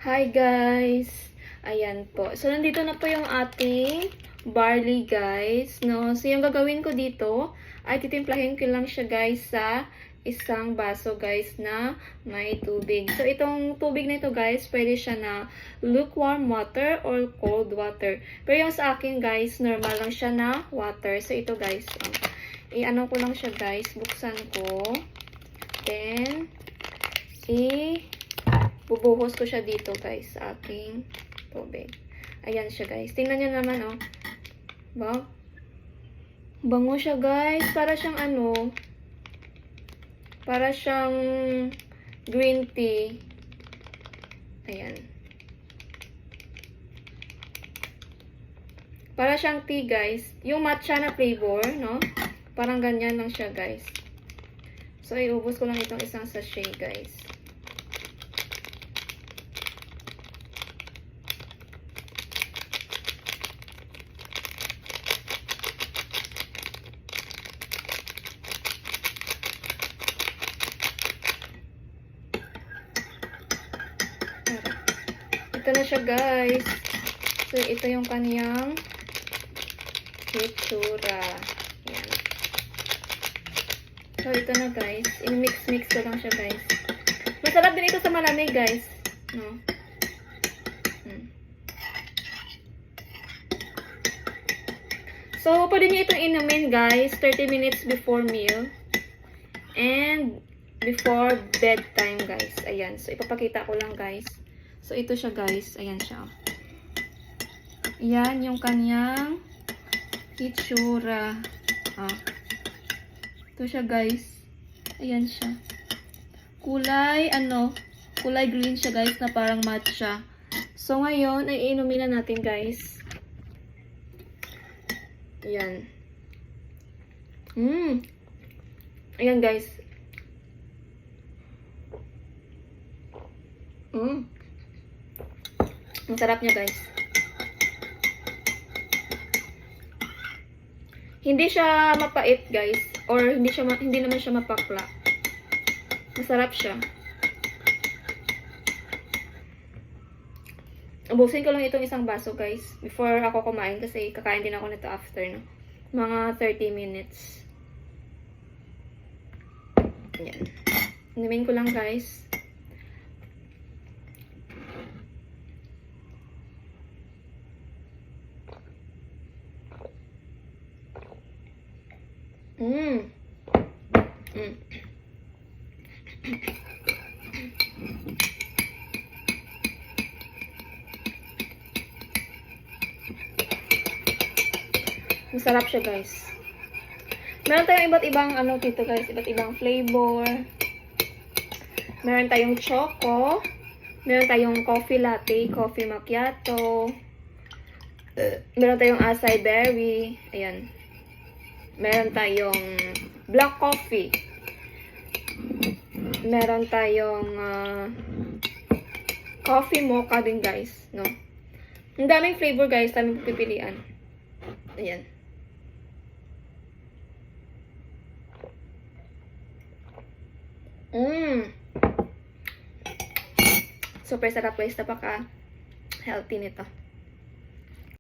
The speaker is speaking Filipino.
Hi guys! Ayan po. So, nandito na po yung ating barley guys, no? So, yung gagawin ko dito ay titimplahin ko lang siya guys sa isang baso guys na may tubig. So, itong tubig na ito guys, pwede siya na lukewarm water or cold water. Pero yung sa akin guys, normal lang siya na water. So, ito guys, i-ano ko lang siya guys, buksan ko. Then, bubuhos ko siya dito guys sa aking tubig. Ayan siya guys. Tingnan nyo naman oh. Ba? Bango siya guys. Para siyang ano. Para siyang green tea. Ayan. Para siyang tea guys. Yung matcha na flavor, no? Parang ganyan lang siya guys. So, iubos ko lang itong isang sachet guys. Ito na siya guys. So, ito yung kaniyang itsura. Yan. So, ito na guys. I-mix-mix ko lang siya guys. Masarap din ito sa malamig guys. No? So, pwede niyo itong inumin guys 30 minutes before meal. And before bedtime guys. Ayan. So, ipapakita ko lang guys. So, ito siya guys. Ayan siya. Ayan yung kanyang itsura. Ito siya guys. Ayan siya. Kulay, kulay green siya guys na parang matcha. So, ngayon, ay inumin na natin guys. Ayan. Ayan guys. Ang sarap niya guys. Hindi siya mapait guys, or hindi naman siya mapakla. Masarap siya. Ubusin ko lang itong isang baso guys before ako kumain kasi kakain din ako nito after, no? Mga 30 minutes. Ayan. Inumin ko lang guys. Masarap siya guys. Meron tayong iba't ibang dito guys, iba't ibang flavor. Meron tayong choco, meron tayong coffee latte, coffee macchiato. Meron tayong acai berry, ayan. Meron tayong black coffee. Meron tayong coffee mocha din guys, no? Ang daming flavor guys, daming pipilian. Ayan. Super sarap guys, napaka healthy nito.